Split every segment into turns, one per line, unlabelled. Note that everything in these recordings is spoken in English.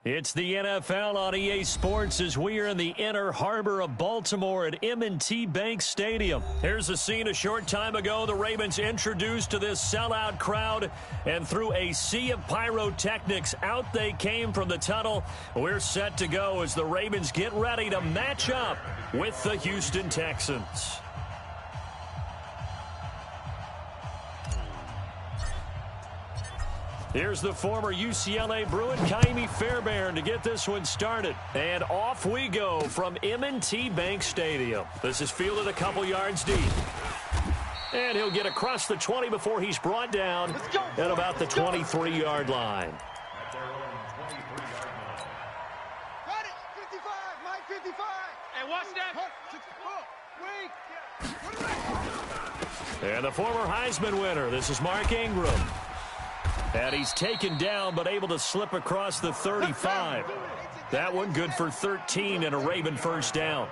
It's the NFL on EA Sports as we are in the inner harbor of Baltimore at M&T Bank Stadium. Here's a scene a short time ago. The Ravens introduced to this sellout crowd, and through a sea of pyrotechnics, out they came from the tunnel. We're set to go as the Ravens get ready to match up with the Houston Texans. Here's the former UCLA Bruin, Kaimi Fairbairn, to get this one started. And off we go from M&T Bank Stadium. This is fielded a couple yards deep. And he'll get across the 20 before he's brought down at about the 23-yard line.
Got it, 55, Mike 55. And watch that.
And the former Heisman winner, this is Mark Ingram. And he's taken down but able to slip across the 35. That one good for 13 and a Raven first down.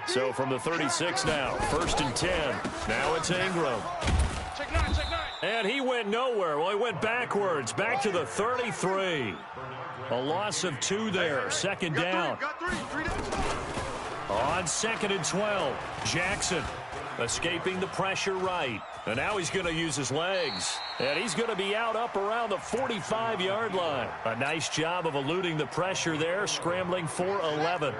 So from the 36 now, 1st and 10. Now it's Ingram. And he went nowhere. Well, he went backwards, back to the 33. A loss of 2 there, 2nd down. On 2nd and 12, Jackson escaping the pressure right. And now he's going to use his legs. And he's going to be out up around the 45-yard line. A nice job of eluding the pressure there, scrambling for 11.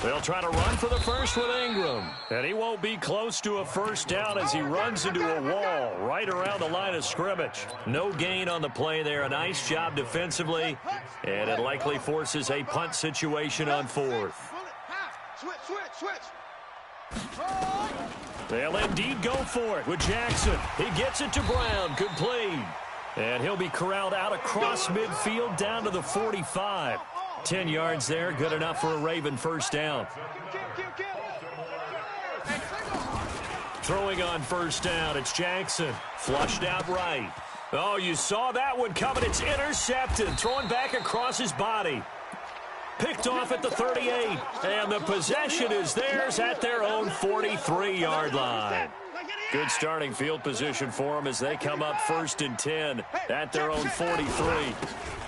They'll try to run for the first with Ingram. And he won't be close to a first down as he runs into a wall right around the line of scrimmage. No gain on the play there. A nice job defensively. And it likely forces a punt situation on 4th. They'll indeed go for it with Jackson. He gets it to Brown. Complete. And he'll be corralled out across midfield down to the 45. 10 yards there, good enough for a Raven first down. Throwing on first down, it's Jackson. Flushed out right. Oh, you saw that one coming. It's intercepted. Thrown back across his body. Picked off at the 38. And the possession is theirs at their own 43-yard line. Good starting field position for them as they come up 1st and 10 at their own 43.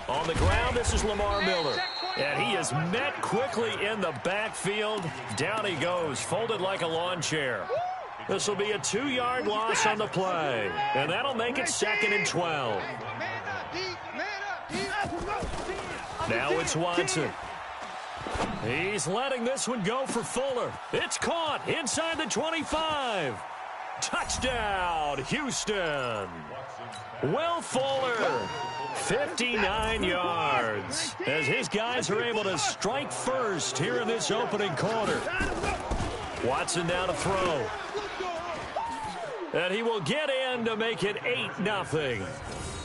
On the ground, this is Lamar Miller. And he is met quickly in the backfield. Down he goes, folded like a lawn chair. This will be a 2-yard loss on the play. And that'll make it 2nd and 12. Now it's Watson. He's letting this one go for Fuller. It's caught inside the 25. Touchdown, Houston. Will Fuller, 59 yards, as his guys are able to strike first here in this opening quarter. Watson now to throw. And he will get in to make it 8-0.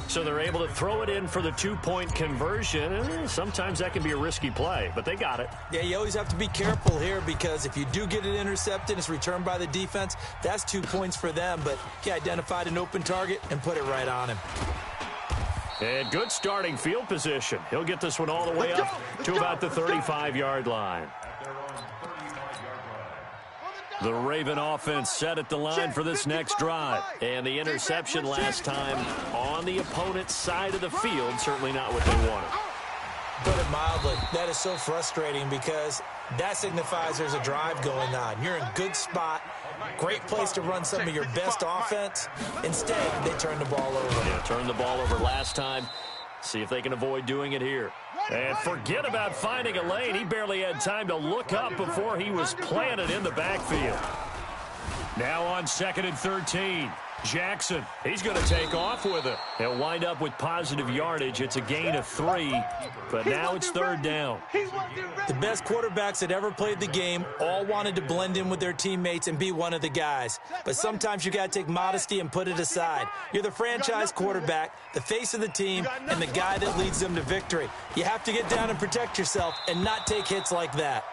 So they're able to throw it in for the 2-point conversion. Sometimes that can be a risky play, but they got it.
Yeah, you always have to be careful here because if you do get it intercepted, it's returned by the defense. That's 2 points for them, but he identified an open target and put it right on him.
And good starting field position. He'll get this one all the way up to about the 35-yard line. The Raven offense set at the line for this next drive. And the interception last time on the opponent's side of the field, certainly not what they wanted.
Put it mildly, that is so frustrating because that signifies there's a drive going on. You're in a good spot, great place to run some of your best offense. Instead, they turn the ball over.
Yeah, turned the ball over last time. See if they can avoid doing it here. And forget about finding a lane. He barely had time to look up before he was planted in the backfield. Now on 2nd and 13. Jackson, he's going to take off with it. He'll wind up with positive yardage. It's a gain of 3, but now it's 3rd down.
The best quarterbacks that ever played the game all wanted to blend in with their teammates and be one of the guys. But sometimes you got to take modesty and put it aside. You're the franchise quarterback, the face of the team, and the guy that leads them to victory. You have to get down and protect yourself and not take hits like that.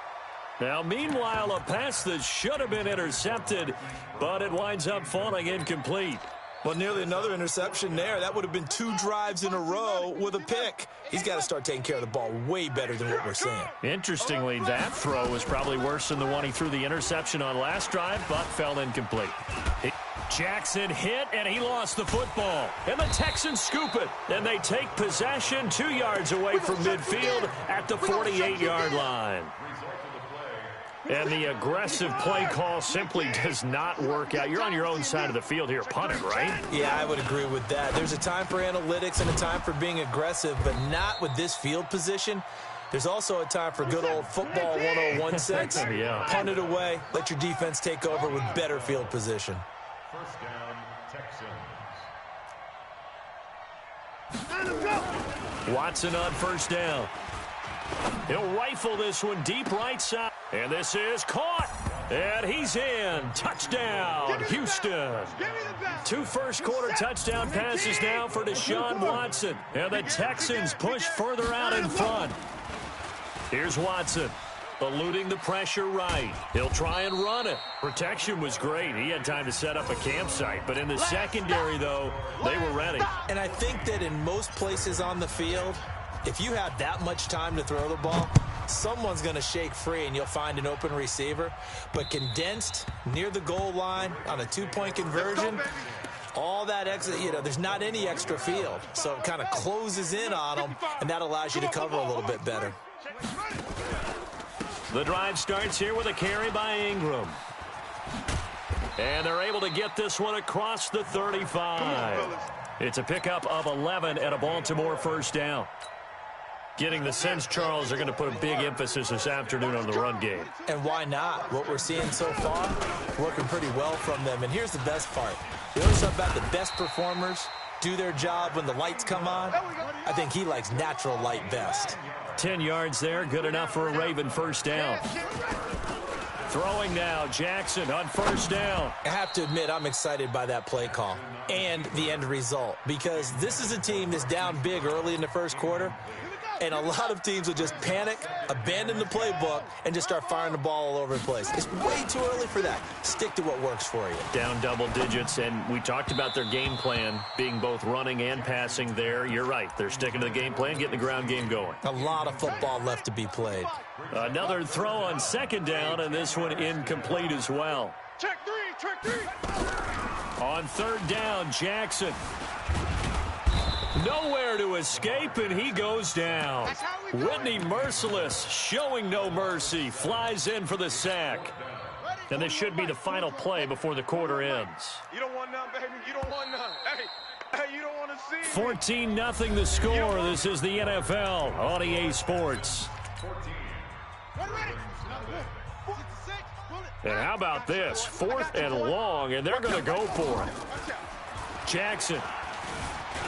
Now, meanwhile, a pass that should have been intercepted, but it winds up falling incomplete.
Well, nearly another interception there. That would have been 2 drives in a row with a pick. He's got to start taking care of the ball way better than what we're seeing.
Interestingly, that throw was probably worse than the one he threw the interception on last drive, but fell incomplete. Jackson hit, and he lost the football. And the Texans scoop it. And they take possession 2 yards away from midfield at the 48-yard line. And the aggressive play call simply does not work out. You're on your own side of the field here, punting, right?
Yeah, I would agree with that. There's a time for analytics and a time for being aggressive, but not with this field position. There's also a time for good old football 101 sense.
Yeah.
Punt it away. Let your defense take over with better field position.
First down, Texans.
Watson on first down. He'll rifle this one deep right side. And this is caught. And he's in. Touchdown, Houston. 2 first-quarter touchdown passes now for Deshaun Watson. And the Texans push further out in front. Here's Watson. Eluding the pressure right. He'll try and run it. Protection was great. He had time to set up a campsite. But in the secondary, though, they were ready.
And I think that in most places on the field, if you have that much time to throw the ball, someone's going to shake free and you'll find an open receiver. But condensed near the goal line on a 2-point conversion, all that extra, there's not any extra field. So it kind of closes in on them, and that allows you to cover a little bit better.
The drive starts here with a carry by Ingram. And they're able to get this one across the 35. It's a pickup of 11 and a Baltimore first down. Getting the sense, Charles, they're going to put a big emphasis this afternoon on the run game.
And why not? What we're seeing so far, working pretty well from them. And here's the best part. You know something about the best performers do their job when the lights come on? I think he likes natural light best.
10 yards there, good enough for a Raven first down. Throwing now, Jackson on first down.
I have to admit, I'm excited by that play call and the end result, because this is a team that's down big early in the first quarter, and a lot of teams will just panic, abandon the playbook, and just start firing the ball all over the place. It's way too early for that. Stick to what works for you.
Down double digits, and we talked about their game plan being both running and passing there. You're right. They're sticking to the game plan, getting the ground game going.
A lot of football left to be played.
Another throw on second down, and this one incomplete as well.
Check three.
On third down, Jackson. Nowhere to escape, and he goes down. Whitney Merciless, showing no mercy, flies in for the sack. And this should be the final play before the quarter ends.
You don't want none, baby. You don't want none. Hey, you don't want to see
14-0 the score. This is the NFL on EA Sports. And how about this? 4th and long, and they're going to go for it. Jackson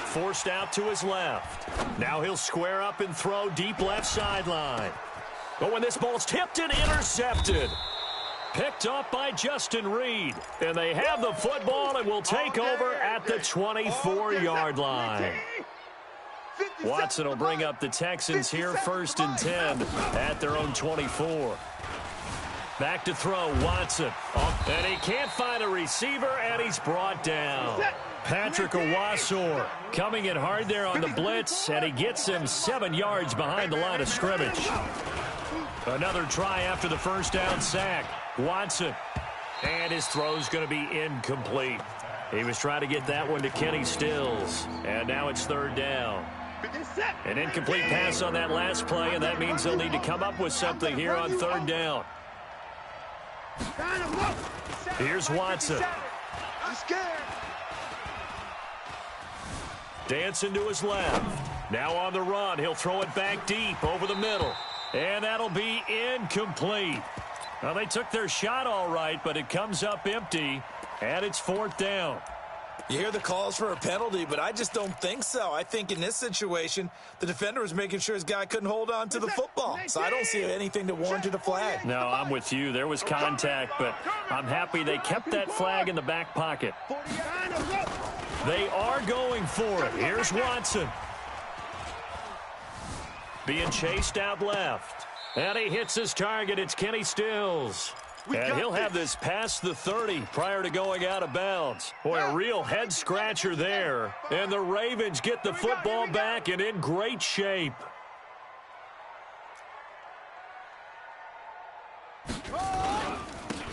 forced out to his left. Now he'll square up and throw deep left sideline. Oh, and this ball's tipped and intercepted. Picked up by Justin Reed. And they have the football and will take over at the 24-yard line. Watson will bring up the Texans here, 1st and 10 at their own 24. Back to throw, Watson. And he can't find a receiver, and he's brought down. Patrick Owasor coming in hard there on the blitz, and he gets him 7 yards behind the line of scrimmage. Another try after the first down sack. Watson. And his throw's going to be incomplete. He was trying to get that one to Kenny Stills. And now it's 3rd down. An incomplete pass on that last play, and that means they'll need to come up with something here on 3rd down. Here's Watson. Dancing to his left. Now on the run. He'll throw it back deep over the middle. And that'll be incomplete. Well, they took their shot all right, but it comes up empty, and it's 4th down.
You hear the calls for a penalty, but I just don't think so. I think in this situation, the defender was making sure his guy couldn't hold on to the football. So I don't see anything to warrant a flag.
No, I'm with you. There was contact, but I'm happy they kept that flag in the back pocket. They are going for it. Here's Watson. Being chased out left. And he hits his target. It's Kenny Stills. And he'll have this past the 30 prior to going out of bounds. Boy, a real head-scratcher there. And the Ravens get the football back and in great shape.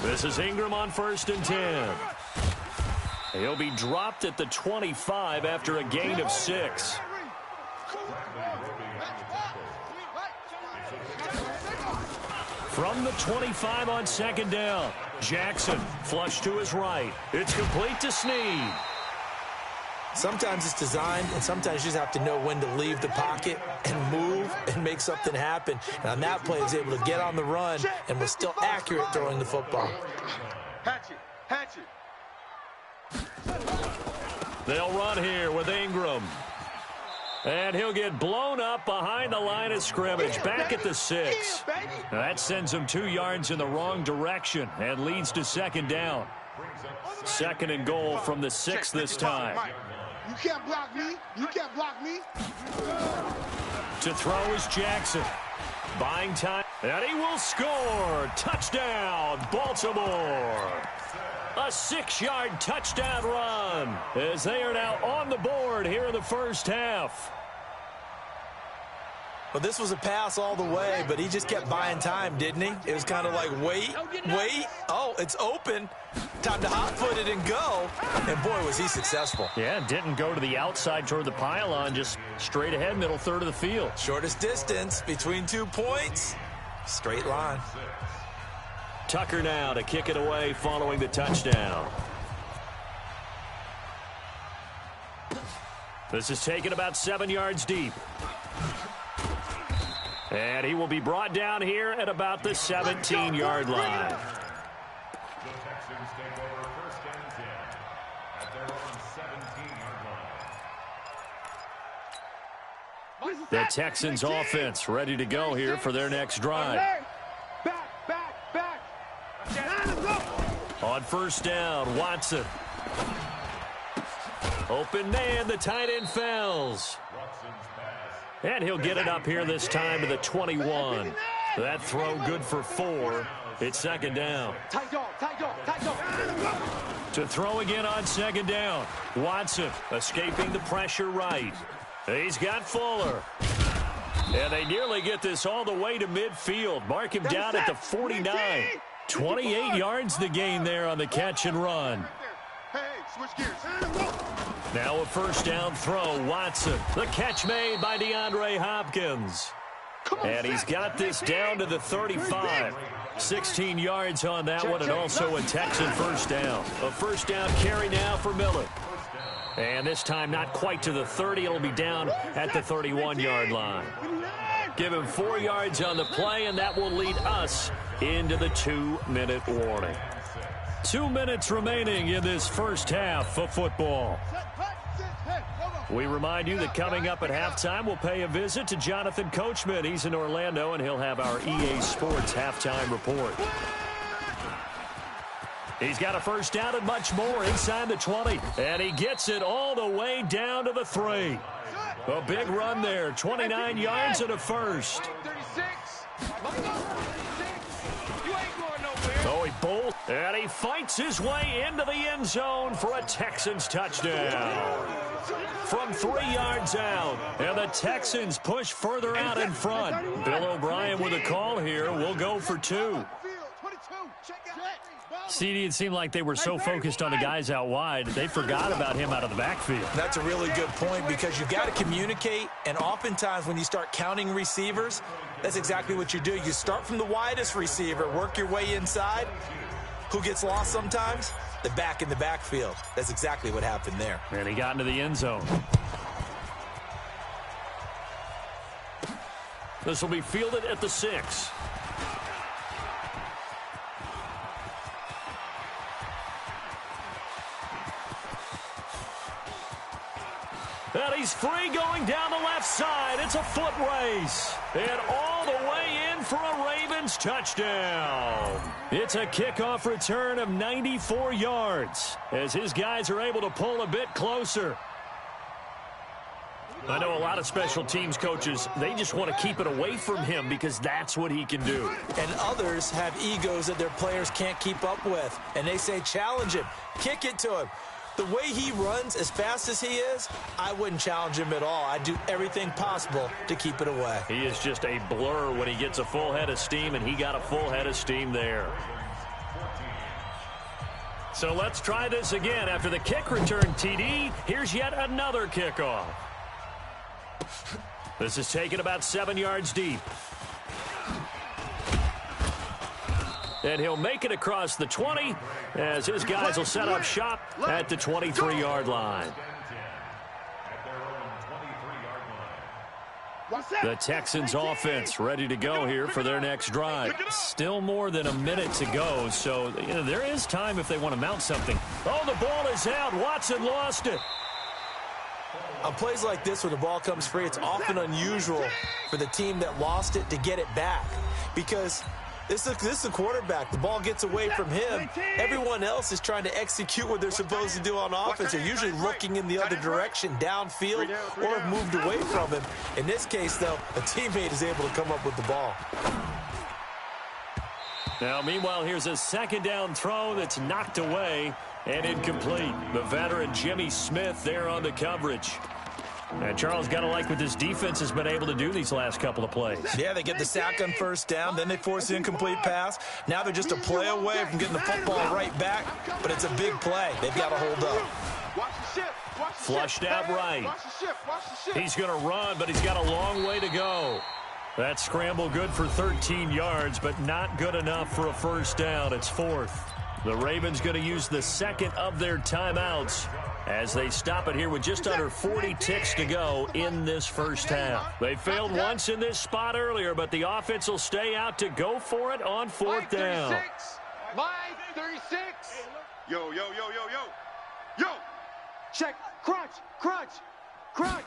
This is Ingram on 1st and 10. He'll be dropped at the 25 after a gain of 6. From the 25 on 2nd down, Jackson flush to his right. It's complete to Snead.
Sometimes it's designed, and sometimes you just have to know when to leave the pocket and move and make something happen. And on that play, he was able to get on the run and was still accurate throwing the football.
Hatchet.
They'll run here with Ingram. And he'll get blown up behind the line of scrimmage, back at the 6. That sends him 2 yards in the wrong direction and leads to 2nd down. 2nd and goal from the 6 this time.
You can't block me.
To throw is Jackson. Buying time, and he will score. Touchdown, Baltimore. A 6-yard touchdown run as they are now on the board here in the first half.
Well, this was a pass all the way, but he just kept buying time, didn't he? It was kind of like, wait. Oh, it's open. Time to hot-foot it and go. And, boy, was he successful.
Yeah, didn't go to the outside toward the pylon, just straight ahead, middle third of the field.
Shortest distance between 2 points. Straight line.
Tucker now to kick it away following the touchdown. This is taken about 7 yards deep. And he will be brought down here at about the 17-yard line.
The Texans take over 1st and 10 at their own 17-yard line.
The Texans offense ready to go here for their next drive.
Back.
On 1st down, Watson. Open man, the tight end Fells. And he'll get it up here this time to the 21. That throw good for 4. It's 2nd down.
Tight dog.
To throw again on 2nd down. Watson escaping the pressure right. He's got Fuller. And they nearly get this all the way to midfield. Mark him down at the 49. 28 yards the gain there on the catch and run.
Hey, switch gears.
Now a 1st down throw. Watson. The catch made by DeAndre Hopkins. And he's got this down to the 35. 16 yards on that one, and also a Texan 1st down. A 1st down carry now for Miller. And this time not quite to the 30. It'll be down at the 31-yard line. Give him 4 yards on the play, and that will lead us into the 2-minute warning. 2 minutes remaining in this first half of football. We remind you that coming up at halftime, we'll pay a visit to Jonathan Coachman. He's in Orlando, and he'll have our EA Sports halftime report. He's got a 1st down and much more inside the 20. And he gets it all the way down to the 3. A big run there, 29 yards and a 1st. Oh, he bolts, and he fights his way into the end zone for a Texans touchdown. From 3 yards out, and the Texans push further out in front. Bill O'Brien with a call here. We'll go for 2. CD, it seemed like they were so focused on the guys out wide, they forgot about him out of the backfield.
That's a really good point because you've got to communicate, and oftentimes when you start counting receivers, that's exactly what you do. You start from the widest receiver, work your way inside. Who gets lost sometimes? The back in the backfield. That's exactly what happened there.
And he got into the end zone. This will be fielded at the 6. And he's free going down the left side. It's a foot race. And all the way in for a Ravens touchdown. It's a kickoff return of 94 yards as his guys are able to pull a bit closer. I know a lot of special teams coaches, they just want to keep it away from him because that's what he can do.
And others have egos that their players can't keep up with. And they say, challenge him, kick it to him. The way he runs as fast as he is, I wouldn't challenge him at all. I'd do everything possible to keep it away.
He is just a blur when he gets a full head of steam, and he got a full head of steam there. So let's try this again. After the kick return TD, here's yet another kickoff. This is taken about 7 yards deep. And he'll make it across the 20 as his guys will set up shop at the 23-yard line. The Texans offense ready to go here for their next drive. Still more than a minute to go, so there is time if they want to mount something. Oh, the ball is out. Watson lost it.
On plays like this where the ball comes free, it's often unusual for the team that lost it to get it back because this is the quarterback. The ball gets away from him. Everyone else is trying to execute what they're supposed to do on offense. They're usually looking in the other direction, downfield, or have moved away from him. In this case, though, a teammate is able to come up with the ball.
Now, meanwhile, here's a second down throw that's knocked away and incomplete. The veteran Jimmy Smith there on the coverage. And Charles, got to like what this defense has been able to do these last couple of plays.
Yeah, they get the sack on first down, then they force the incomplete pass. Now they're just a play away from getting the football right back, but it's a big play. They've got to hold up.
Flushed out right. He's going to run, but he's got a long way to go. That scramble good for 13 yards, but not good enough for a first down. It's fourth. The Ravens going to use the second of their timeouts as they stop it here with just under 40 ticks to go in this first half. They failed once in this spot earlier, but the offense will stay out to go for it on fourth down.
Line 36. Yo, yo, yo, yo, yo. Yo. Check. Crunch. Crunch. Crunch.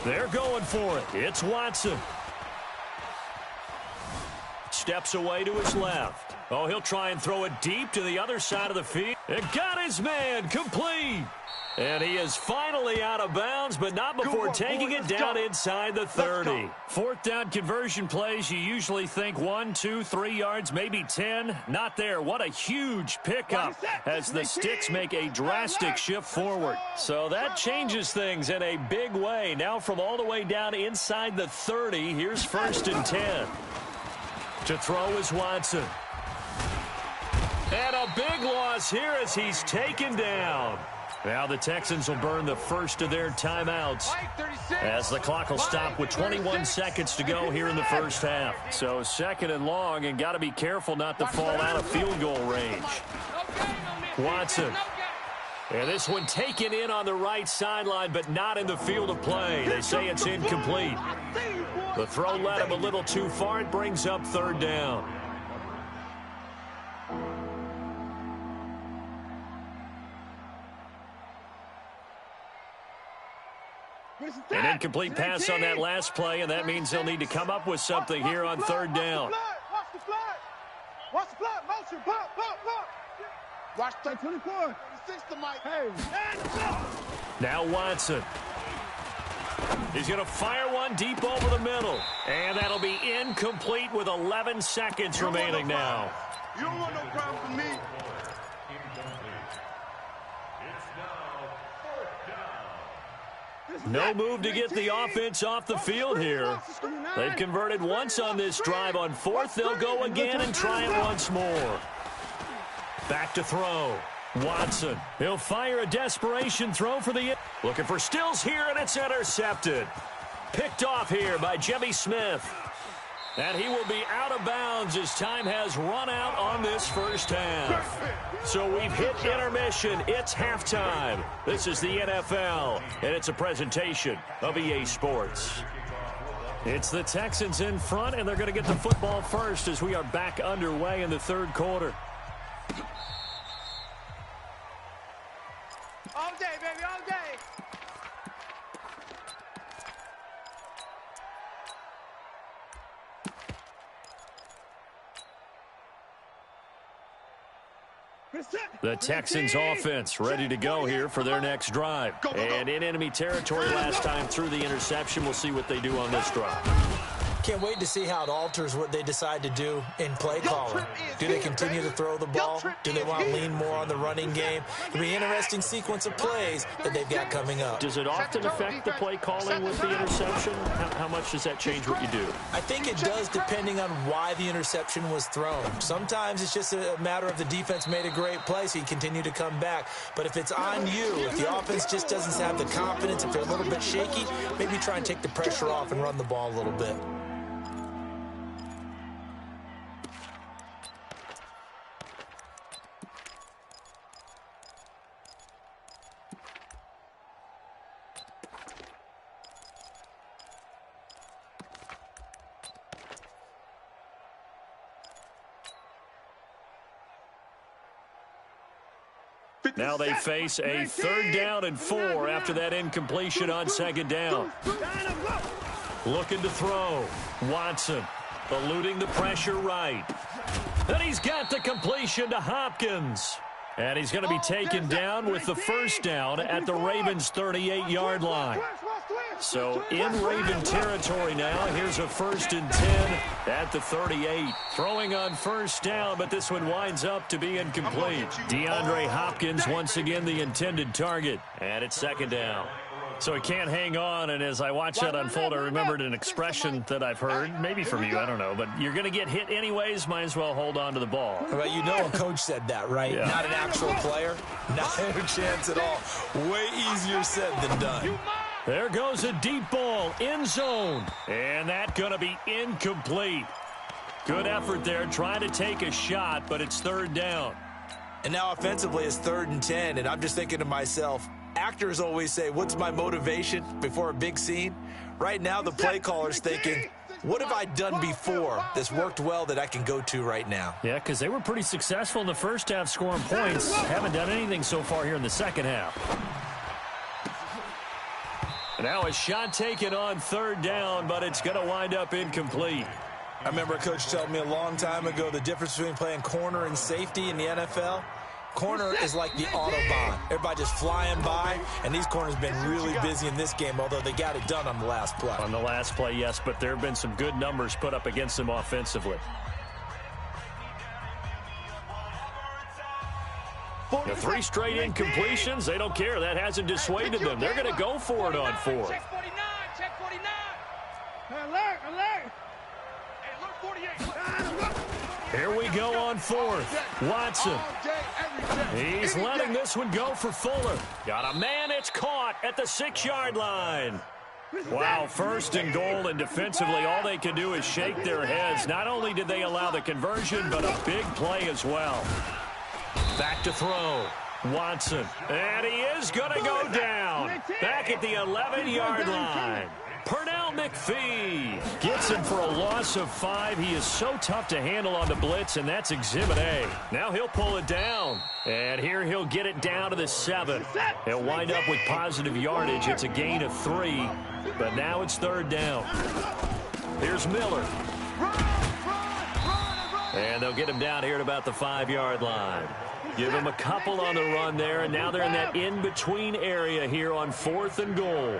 They're going for it. It's Watson. Steps away to his left. Oh, he'll try and throw it deep to the other side of the field. It got his man complete. And he is finally out of bounds, but not before taking it down inside the 30. Fourth down conversion plays, you usually think 1, 2, 3 yards, maybe 10. Not there. What a huge pickup as the sticks make a drastic shift forward. So that changes things in a big way. Now from all the way down inside the 30, here's 1st and 10. To throw is Watson. And a big loss here as he's taken down. Now the Texans will burn the first of their timeouts as the clock will stop with 21 seconds to go here in the first half. So second and long, and got to be careful not to fall out of field goal range. Watson. And this one taken in on the right sideline, but not in the field of play. They say it's incomplete. The throw led him a little too far. It brings up third down. An incomplete pass on that last play, and that means they'll need to come up with something here on third down.
Watch the flat. Watch the flat. Motion. Pop, pop, pop. Watch the 24. 6 to Mike. Hey.
Now Watson. He's going to fire one deep over the middle. And that'll be incomplete with 11 seconds remaining now.
You don't want no problem from me.
No move to get the offense off the field here. They've converted once on this drive. On fourth, they'll go again and try it once more. Back to throw. Watson. He'll fire a desperation throw for the... Looking for Stills here, and it's intercepted. Picked off here by Jimmy Smith. And he will be out of bounds as time has run out on this first half. So we've hit intermission. It's halftime. This is the NFL, and it's a presentation of EA Sports. It's the Texans in front, and they're going to get the football first as we are back underway in the third quarter.
All day, baby, all day.
The Texans offense ready to go here for their next drive. And in enemy territory last time through the interception. We'll see what they do on this drive.
Can't wait to see how it alters what they decide to do in play calling. Do they continue to throw the ball? Do they want to lean more on the running game? It'll be an interesting sequence of plays that they've got coming up.
Does it often affect the play calling with the interception? How much does that change what you do?
I think it does depending on why the interception was thrown. Sometimes it's just a matter of the defense made a great play, so you continue to come back. But if it's on you, if the offense just doesn't have the confidence, if they're a little bit shaky, maybe try and take the pressure off and run the ball a little bit.
Now they face a 3rd down and 4 after that incompletion on 2nd down. Looking to throw. Watson eluding the pressure right. And he's got the completion to Hopkins. And he's going to be taken down with the 1st down at the Ravens' 38-yard line. So in Raven territory now, here's a 1st and 10 at the 38. Throwing on 1st down, but this one winds up to be incomplete. DeAndre Hopkins once again the intended target. And it's 2nd down. So he can't hang on, and as I watch that unfold, I remembered an expression that I've heard, maybe from you, I don't know, but you're going to get hit anyways, might as well hold on to the ball.
Well, you know a coach said that, right?
Yeah.
Not an actual player. Not a chance at all. Way easier said than done.
There goes a deep ball, end zone, and that's going to be incomplete. Good effort there, trying to take a shot, but it's 3rd down.
And now offensively it's 3rd and 10, and I'm just thinking to myself, actors always say, what's my motivation before a big scene? Right now the play caller's thinking, what have I done before that's worked well that I can go to right now?
Yeah, because they were pretty successful in the first half scoring points. Haven't done anything so far here in the second half. Now a shot taken on 3rd down, but it's going to wind up incomplete.
I remember a coach told me a long time ago the difference between playing corner and safety in the NFL. Corner is like the Autobahn. Everybody just flying by, and these corners have been really busy in this game, although they got it done on the last play.
On the last play, yes, but there have been some good numbers put up against them offensively. The 3 straight incompletions, they don't care. That hasn't dissuaded them. They're going to go for it on 4th.
Check 49, check 49. Alert, alert. Hey, look, 48.
Here we go on 4th. Watson. He's letting this one go for Fuller. Got a man, it's caught at the 6-yard line. Wow, 1st and goal, and defensively all they can do is shake their heads. Not only did they allow the conversion, but a big play as well. Back to throw. Watson. And he is going to go down. Back at the 11-yard line. Pernell McPhee gets him for a loss of 5. He is so tough to handle on the blitz, and that's Exhibit A. Now he'll pull it down. And here he'll get it down to the 7. He'll wind up with positive yardage. It's a gain of 3, but now it's 3rd down. Here's Miller. And they'll get him down here at about the 5-yard line. Give him a couple on the run there, and now they're in that in-between area here on 4th and goal.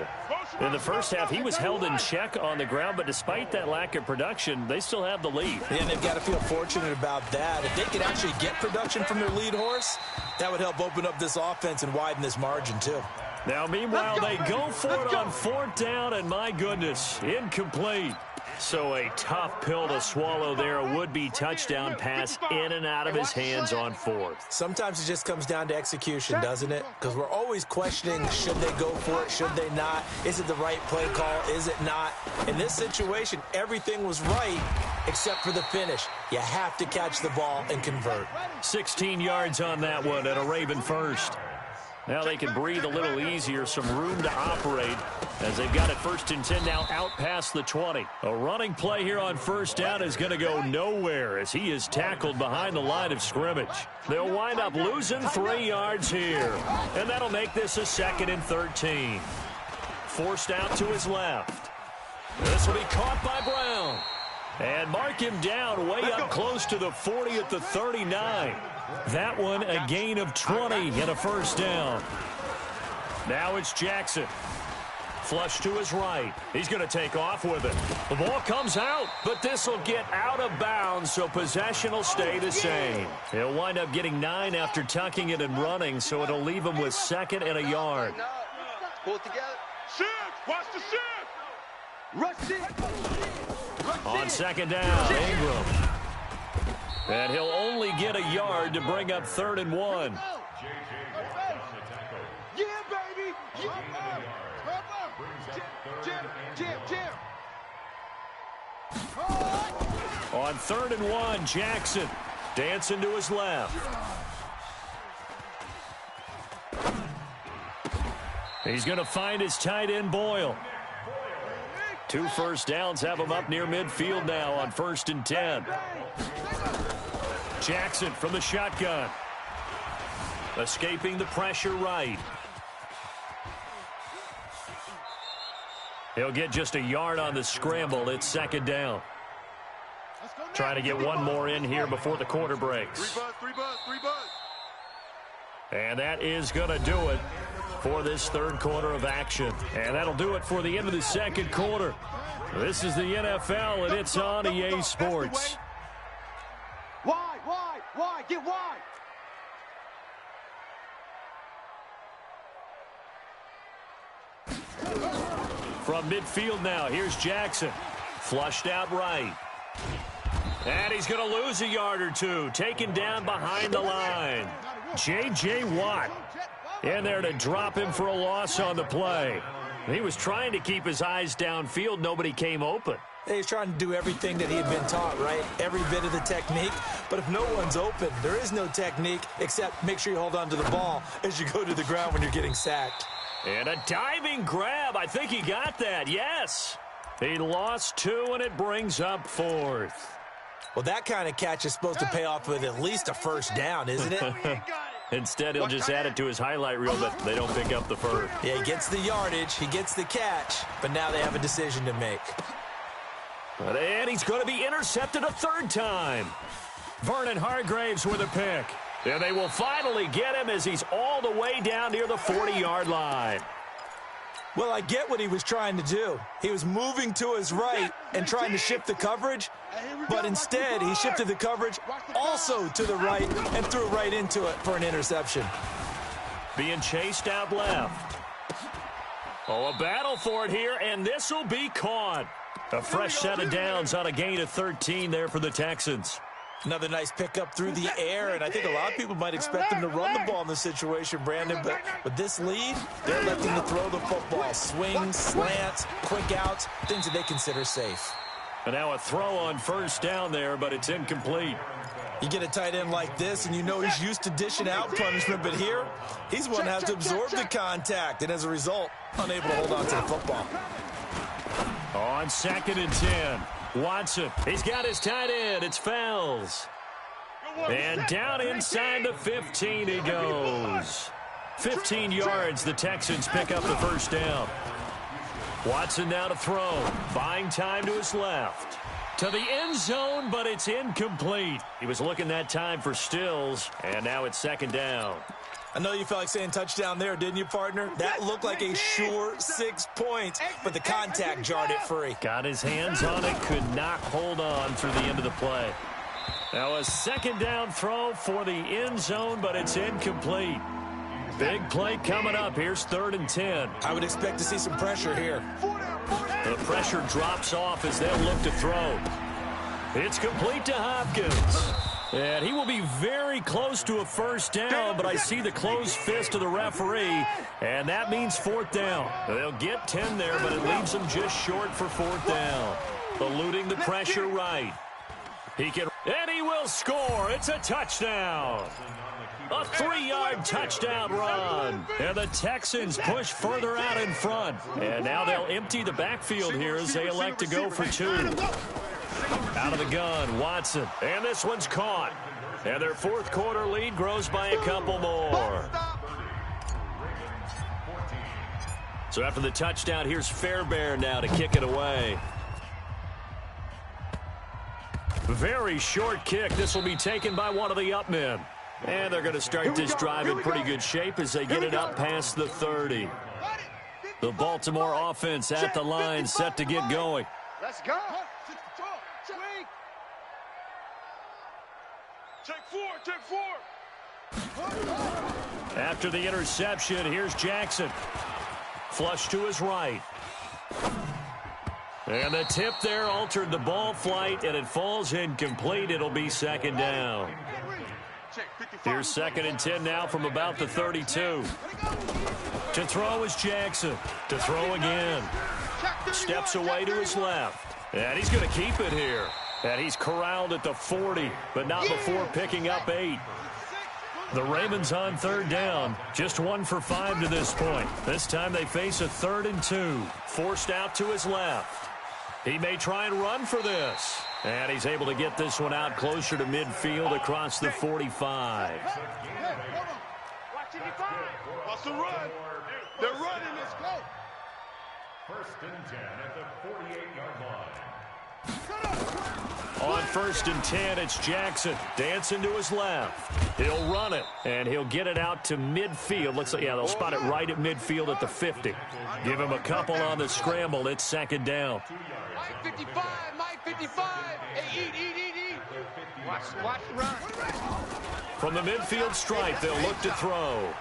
In the first half, he was held in check on the ground, but despite that lack of production, they still have the lead.
Yeah, and they've got to feel fortunate about that. If they could actually get production from their lead horse, that would help open up this offense and widen this margin, too.
Now, meanwhile, they go for it on 4th down, and my goodness, incomplete. So a tough pill to swallow there. A would-be touchdown pass in and out of his hands on 4th.
Sometimes it just comes down to execution, doesn't it? Because we're always questioning, should they go for it, should they not? Is it the right play call, is it not? In this situation, everything was right except for the finish. You have to catch the ball and convert.
16 yards on that one and a Raven first. Now they can breathe a little easier, some room to operate as they've got it 1st and 10 now out past the 20. A running play here on 1st down is going to go nowhere as he is tackled behind the line of scrimmage. They'll wind up losing 3 yards here, and that'll make this a 2nd and 13. Forced out to his left. This will be caught by Brown. And mark him down way up close to the 40 at the 39. That one a gain of 20 and a first down. Now it's Jackson. Flush to his right. He's going to take off with it. The ball comes out, but this will get out of bounds, so possession will stay the same. He'll wind up getting 9 after tucking it and running, so it'll leave him with 2nd and a yard.
Pull it together. Shift! Watch the shift! Rush it!
On 2nd down, Ingram. And he'll only get a yard to bring up 3rd and 1.
Yeah, baby! Yeah, Jim!
On 3rd and 1, Jackson dancing to his left. He's going to find his tight end, Boyle. 2 first downs have him up near midfield now on 1st and 10. Jackson from the shotgun. Escaping the pressure right. He'll get just a yard on the scramble. It's 2nd down. Trying to get one more in here before the quarter breaks.
3 buzz.
And that is going to do it for this 3rd quarter of action. And that'll do it for the end of the 2nd quarter. This is the NFL, and it's on EA Sports.
Why? Get wide!
From midfield now, here's Jackson. Flushed out right. And he's going to lose a yard or 2. Taken down behind the line. J.J. Watt in there to drop him for a loss on the play. He was trying to keep his eyes downfield. Nobody came open.
He's trying to do everything that he had been taught, right? Every bit of the technique. But if no one's open, there is no technique except make sure you hold on to the ball as you go to the ground when you're getting sacked.
And a diving grab. I think he got that. Yes. He lost 2, and it brings up 4th.
Well, that kind of catch is supposed to pay off with at least a first down, isn't it?
Instead, he'll just add it to his highlight reel, but they don't pick up the first.
Yeah, he gets the yardage, he gets the catch, but now they have a decision to make.
And he's going to be intercepted a 3rd time. Vernon Hargraves with a pick. And they will finally get him as he's all the way down near the 40-yard line.
Well, I get what he was trying to do. He was moving to his right and trying to shift the coverage, but instead he shifted the coverage also to the right and threw right into it for an interception.
Being chased out left. Oh, a battle for it here, and this will be caught. A fresh set of downs on a gain of 13 there for the Texans.
Another nice pickup through the air, and I think a lot of people might expect him to run the ball in this situation, Brandon, but with this lead, they're electing to throw the football. Swings, slants, quick outs, things that they consider safe.
And now a throw on 1st down there, but it's incomplete.
You get a tight end like this, and you know he's used to dishing out punishment, but here, he's one that has to absorb the contact, and as a result, unable to hold on to the football.
On 2nd and 10. Watson, he's got his tight end. It's Fells. And down inside the 15 he goes. 15 yards, the Texans pick up the first down. Watson now to throw. Buying time to his left. To the end zone, but it's incomplete. He was looking that time for Stills, and now it's 2nd down.
I know you felt like saying touchdown there, didn't you, partner? That looked like a sure 6 points, but the contact jarred it free.
Got his hands on it, could not hold on through the end of the play. Now a 2nd down throw for the end zone, but it's incomplete. Big play coming up. Here's 3rd and 10.
I would expect to see some pressure here.
The pressure drops off as they'll look to throw. It's complete to Hopkins. And he will be very close to a first down, but I see the closed fist of the referee, and that means 4th down. They'll get 10 there, but it leaves them just short for 4th down. Eluding the pressure right. He can, and he will score. It's a touchdown. A 3-yard touchdown run. And the Texans push further out in front. And now they'll empty the backfield here as they elect to go for 2. Out of the gun, Watson. And this one's caught. And their 4th quarter lead grows by a couple more. So after the touchdown, here's Fairbairn now to kick it away. Very short kick. This will be taken by one of the up men. And they're going to start this drive in pretty good shape as they get it up past the 30. The Baltimore offense at the line, set to get going.
Let's go. Take four.
After the interception, here's Jackson. Flush to his right. And the tip there altered the ball flight, and it falls incomplete. It'll be second down. Here's 2nd and 10 now from about the 32. To throw is Jackson. To throw again. Steps away to his left. And he's going to keep it here. And he's corralled at the 40, but not before picking up 8. The Ravens on 3rd down, just 1 for 5 to this point. This time they face a 3rd and 2. Forced out to his left. He may try and run for this. And he's able to get this one out closer to midfield across the 45.
Watch the run. They're running. Let's go.
1st and 10 at the 48-yard line.
On 1st and 10, it's Jackson dancing to his left. He'll run it, and he'll get it out to midfield. Looks like, yeah, they'll spot it right at midfield at the 50. Give him a couple on the scramble. It's 2nd down.
Mike 55, Mike 55. Hey, eat. Watch the run.
From the midfield stripe, they'll look to throw.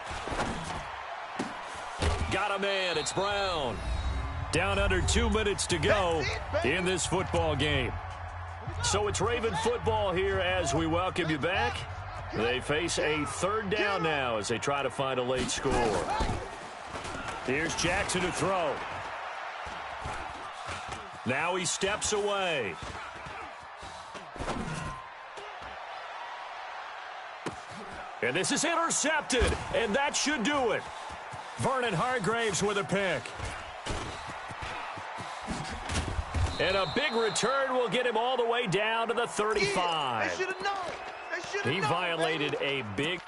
Got a man. It's Brown. Down under 2 minutes to go in this football game. So it's Raven football here as we welcome you back. They face a 3rd down now as they try to find a late score. Here's Jackson to throw. Now he steps away. And this is intercepted, and that should do it. Vernon Hargraves with a pick. And a big return will get him all the way down to the 35.
They should have known.
He violated a big...